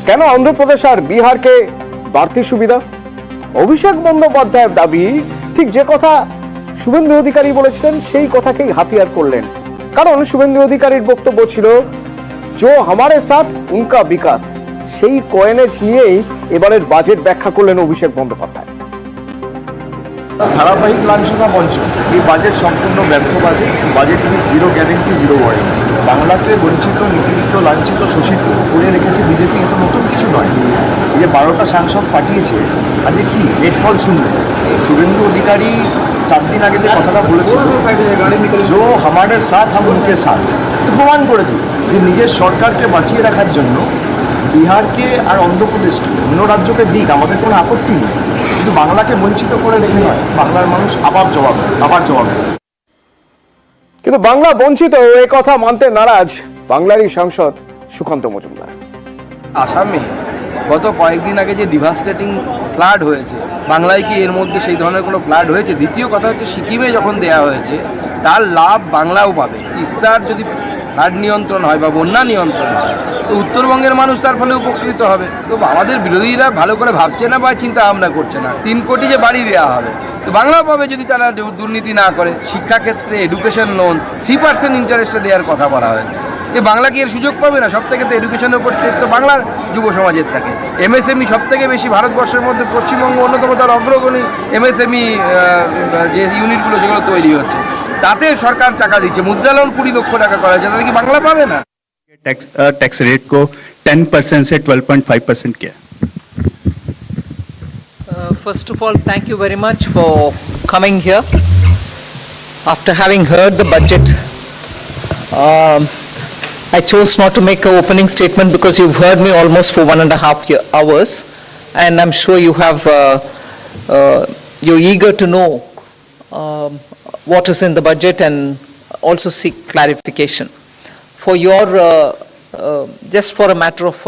কেন অন্ধ্রপ্রদেশ আর বিহারকে বাড়তি সুবিধা? অভিষেক বন্দ্যোপাধ্যায়ের দাবি, ঠিক যে কথা শুভেন্দু অধিকারী বলেছিলেন সেই কথাকেই হাতিয়ার করলেন। কারণ শুভেন্দু অধিকারীর বক্তব্য ছিল जो हमारे साथ उनका विकास, সেই কয়েনেজ নিয়েই এবারের বাজেট ব্যাখ্যা করলেন অভিষেক বন্দ্যোপাধ্যায়। ধারাবাহিক লাঞ্ছনা মঞ্চ এই বাজেট সম্পূর্ণ ব্যর্থ budget zero guarantee zero warranty. বাংলাকে বঞ্চিত, নিপীড়িত, লাঞ্ছিত, শোষিত করে রেখেছে বিজেপি। এটা নতুন কিছু নয়। এই যে 12টা সাংসদ পাঠিয়েছে, আজকে কি এর ফল শুনবে? শুভেন্দু অধিকারী 4 দিন আগে যে কথাটা বলেছিল, जो हमारे साथ हम उनके साथ, তো প্রমাণ করে দিল যে নিজের সরকারকে বাঁচিয়ে রাখার জন্য বিহারকে আর অন্ধ্রপ্রদেশকে, অন্য রাজ্যকে দিক, আমাদের কোনো আপত্তি নেই, কিন্তু বাংলাকে বঞ্চিত করে রেখে নয়। বাংলার মানুষ আবার জবাব দেবে। কিন্তু বাংলা বঞ্চিত এই কথা মানতে নারাজ বাংলারই সাংসদ সুকান্ত মজুমদার। আসামে গত কয়েকদিন আগে যে ডিভাস্টেটিং ফ্লাড হয়েছে, বাংলায় কি এর মধ্যে সেই ধরনের কোনো ফ্লাড হয়েছে? দ্বিতীয় কথা হচ্ছে, সিকিমে যখন দেয়া হয়েছে তার লাভ বাংলাও পাবে। তিস্তার যদি ফ্লাড নিয়ন্ত্রণ হয় বা বন্যা নিয়ন্ত্রণ হয়, তো উত্তরবঙ্গের মানুষ তার ফলে উপকৃত হবে। তো আমাদের বিরোধীরা ভালো করে ভাবছে না বা চিন্তা ভাবনা করছে না। 3 কোটি যে বাড়ি দেওয়া হবে, তো বাংলাও পাবে যদি তারা দুর্নীতি না করে। শিক্ষাক্ষেত্রে এডুকেশন লোন 3% ইন্টারেস্টে দেওয়ার কথা বলা হয়েছে। যে বাংলা কি এর সুযোগ পাবে না? সব থেকে তো এডুকেশনের উপর ট্রেস তো বাংলার যুব সমাজের থাকে। এমএসএমই সব থেকে বেশি ভারতবর্ষের মধ্যে পশ্চিমবঙ্গ অন্যতম, তার অগ্রগণী এমএসএমই যে ইউনিটগুলো সেগুলো তৈরি হচ্ছে, তাতে সরকার টাকা দিচ্ছে। মুদ্রা লোন 20 লক্ষ টাকা করা হয়েছে, তাহলে কি বাংলা পাবে না? टैक्स रेट को 10% से 12.5% किया। First of all, thank you very much for coming here. After having heard the budget, I chose not to make an opening statement because you've heard me almost for 1.5 hours, and I'm sure you have, you're eager to know what is in the budget and also seek clarification. For your, just for a matter of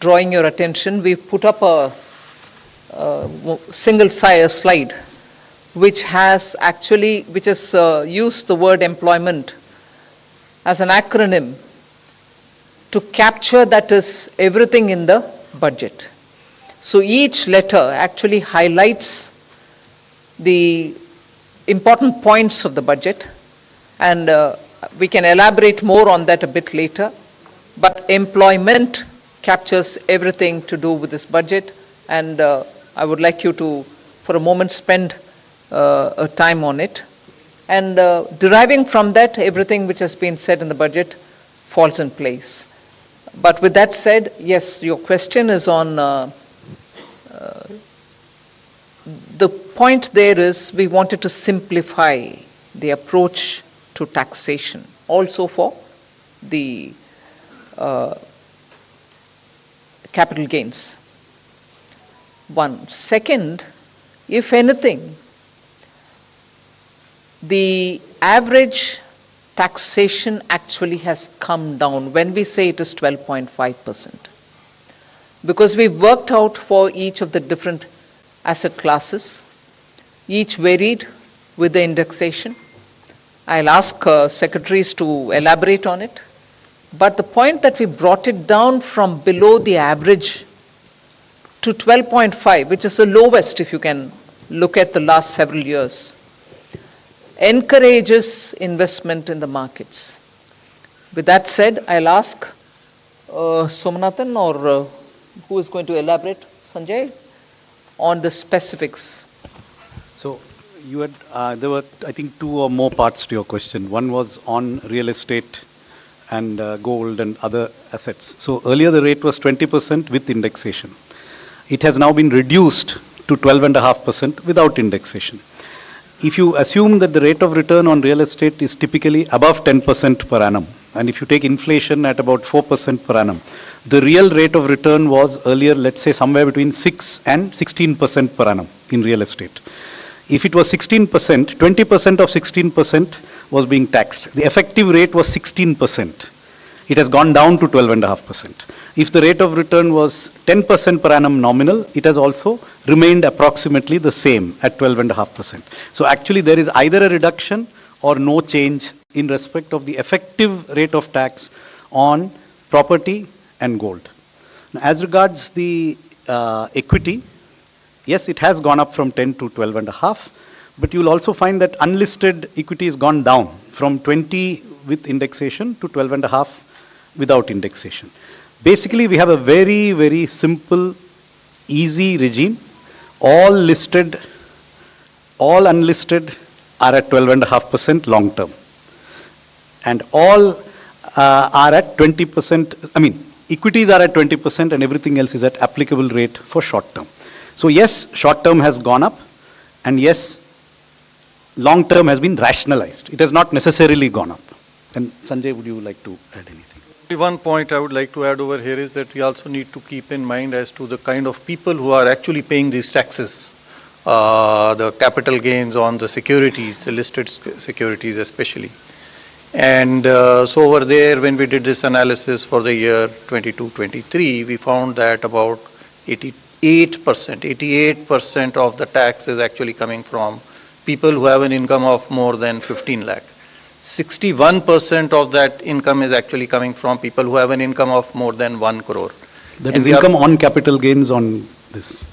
drawing your attention, we've put up a single slide which has used the word employment as an acronym to capture that is everything in the budget. So each letter actually highlights the important points of the budget, and we can elaborate more on that a bit later. But employment captures everything to do with this budget, and I would like you to, for a moment, spend a time on it. And deriving from that, everything which has been said in the budget falls in place. But with that said, yes, your question is on the point there is we wanted to simplify the approach to taxation, also for the capital gains. One. Second, if anything, the average taxation actually has come down when we say it is 12.5%. Because we've worked out for each of the different asset classes, each varied with the indexation. I'll ask secretaries to elaborate on it. But the point that we brought it down from below the average to 12.5, which is the lowest if you can look at the last several years, encourages investment in the markets. With that said, I'll ask Somanathan or who is going to elaborate, Sanjay, on the specifics. So you had, there were, I think, 2 or more parts to your question. One was on real estate and gold and other assets. So earlier the rate was 20% with indexation. It has now been reduced to 12.5% without indexation. If you assume that the rate of return on real estate is typically above 10% per annum, and if you take inflation at about 4% per annum, the real rate of return was earlier, let's say, somewhere between 6 and 16% per annum in real estate. If it was 16%, 20% of 16% was being taxed. The effective rate was 16%. It has gone down to 12.5%. If the rate of return was 10% per annum nominal, it has also remained approximately the same at 12.5%. So actually there is either a reduction or no change in respect of the effective rate of tax on property and gold. As regards the equity, yes, it has gone up from 10 to 12.5, but you'll also find that unlisted equity has gone down from 20 with indexation to 12.5 without indexation. Basically, we have a very, very simple, easy regime. All listed, all unlisted are at 12.5% long term. And all are at 20%, I mean, equities are at 20% and everything else is at applicable rate for short term. So yes, short term has gone up, and yes, long term has been rationalized. It has not necessarily gone up. And Sanjay, would you like to add anything? One point I would like to add over here is that we also need to keep in mind as to the kind of people who are actually paying these taxes, the capital gains on the securities, the listed securities especially. And so over there, when we did this analysis for the year 22-23, we found that about 88% of the tax is actually coming from people who have an income of more than 15 lakh. 61% of that income is actually coming from people who have an income of more than 1 crore. That is income on capital gains on this.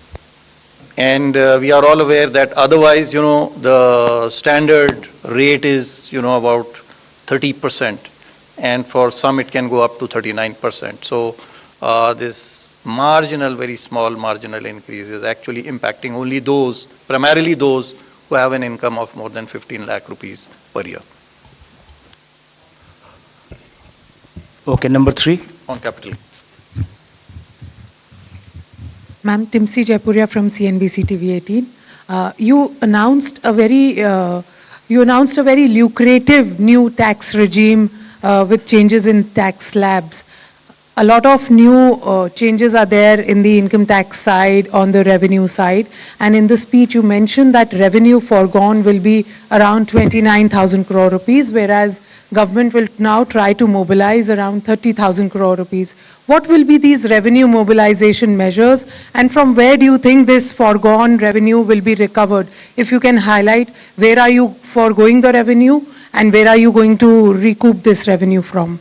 And we are all aware that otherwise, the standard rate is, about 30%. And for some it can go up to 39%. So this marginal, very small marginal increase is actually impacting only those, primarily those who have an income of more than 15 lakh rupees per year. Okay, number 3. On capital gains. Ma'am, Timsi Jaipuria from CNBC TV 18. You announced a very lucrative new tax regime with changes in tax slabs. A lot of new changes are there in the income tax side, on the revenue side, and in the speech you mentioned that revenue foregone will be around 29,000 crore rupees, whereas government will now try to mobilize around 30,000 crore rupees. What will be these revenue mobilization measures, and from where do you think this foregone revenue will be recovered? If you can highlight, where are you foregoing the revenue and where are you going to recoup this revenue from?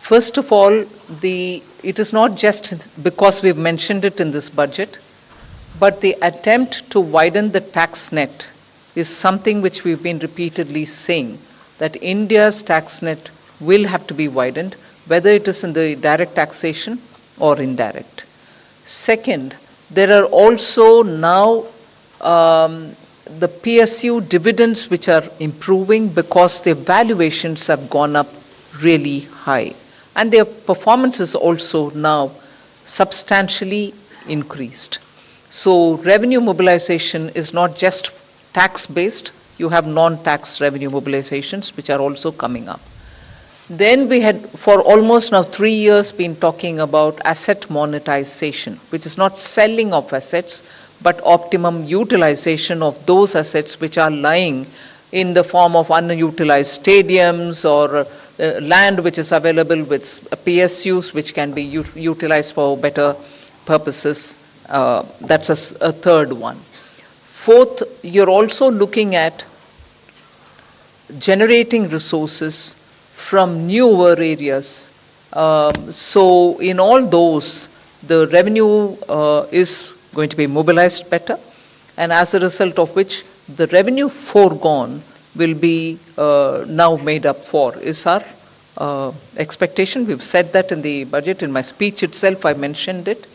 First of all, it is not just because we've mentioned it in this budget, but the attempt to widen the tax net is something which we've been repeatedly saying, that India's tax net will have to be widened, whether it is in the direct taxation or indirect. Second, there are also now the PSU dividends which are improving because their valuations have gone up really high. And their performance is also now substantially increased. So revenue mobilization is not just tax-based, you have non-tax revenue mobilizations which are also coming up. Then we had for almost now 3 years been talking about asset monetization, which is not selling of assets, but optimum utilization of those assets which are lying in the form of unutilized stadiums or land which is available with PSUs which can be utilized for better purposes. That's a third one. Fourth, you're also looking at generating resources from newer areas. So in all those, the revenue is going to be mobilized better, and as a result of which the revenue foregone will be now made up for, is our expectation. We've said that in the budget. In my speech itself, I mentioned it,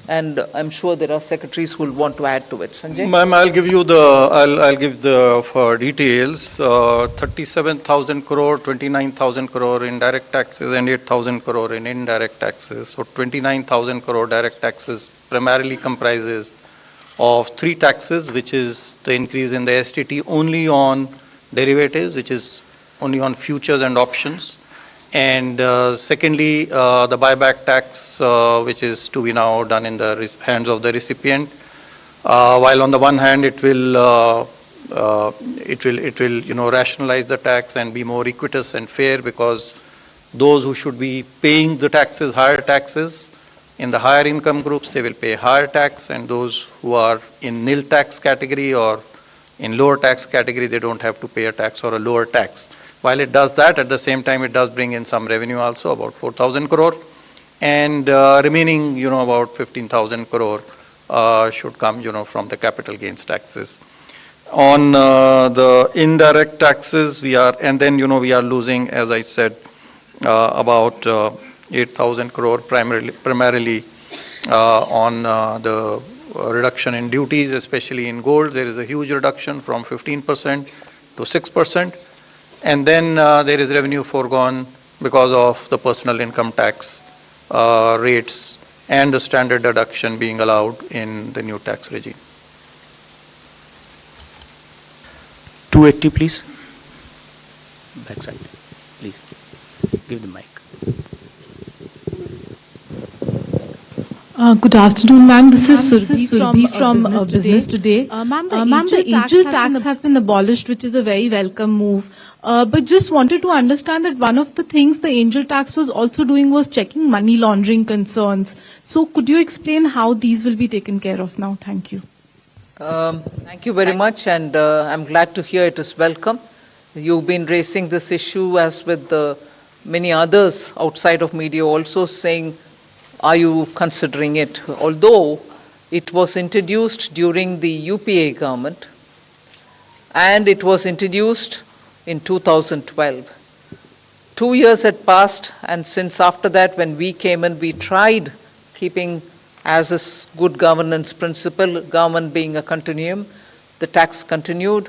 and I'm sure there are secretaries who will want to add to it. Sanjay? Ma'am, I'll give the for details. 37,000 crore, 29,000 crore in direct taxes and 8,000 crore in indirect taxes. So 29,000 crore direct taxes primarily comprises of 3 taxes, which is the increase in the STT only on derivatives, which is only on futures and options. And secondly, the buyback tax, which is to be now done in the hands of the recipient. While on the one hand, it will rationalize the tax and be more equitous and fair, because those who should be paying the taxes, higher taxes, in the higher income groups, they will pay higher tax, and those who are in nil tax category or in lower tax category, they don't have to pay a tax or a lower tax. While it does that, at the same time, it does bring in some revenue also, about 4,000 crore. And remaining, about 15,000 crore should come, from the capital gains taxes. On the indirect taxes, and then, we are losing, as I said, about 8,000 crore primarily on the reduction in duties, especially in gold. There is a huge reduction from 15% to 6%. And then there is revenue foregone because of the personal income tax rates and the standard deduction being allowed in the new tax regime. 280, please. Backside, please. Give the mic. Good afternoon, ma'am. This is Surbhi from Business Today. Ma'am, the angel tax has been abolished, which is a very welcome move. But just wanted to understand that one of the things the angel tax was also doing was checking money laundering concerns. So could you explain how these will be taken care of now? Thank you. Thank you very much, and I'm glad to hear it is welcome. You've been raising this issue as with many others outside of media also saying, are you considering it? Although it was introduced during the UPA government and it was introduced in 2012. 2 years had passed, and since after that when we came in, we tried keeping as is good governance principle, government being a continuum, the tax continued.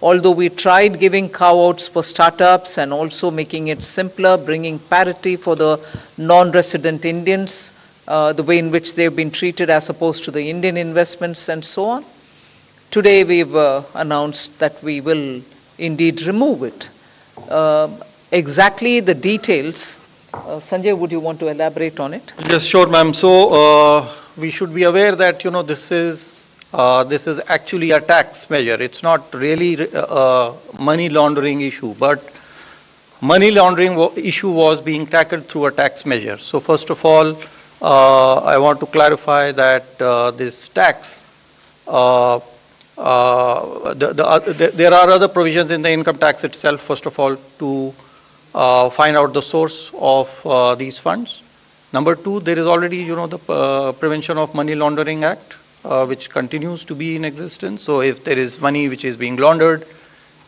Although we tried giving carve-outs for startups and also making it simpler, bringing parity for the non-resident Indians, the way in which they've been treated as opposed to the Indian investments and so on. Today we've announced that we will indeed remove it. Exactly the details, Sanjay, would you want to elaborate on it? Yes, sure, ma'am. So we should be aware that this is actually a tax measure. It's not really a money laundering issue, but money laundering issue was being tackled through a tax measure. So first of all, I want to clarify that this tax, there are other provisions in the income tax itself, first of all, to find out the source of these funds. Number two, there is already, the Prevention of Money Laundering Act, which continues to be in existence. So if there is money which is being laundered,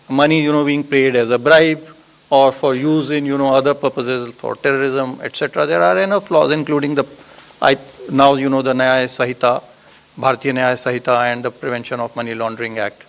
money, being paid as a bribe or for use in, other purposes for terrorism, etc., there are enough laws, including the Nyaya Sahita, Bharatiya Nyaya Sahita and the Prevention of Money Laundering Act.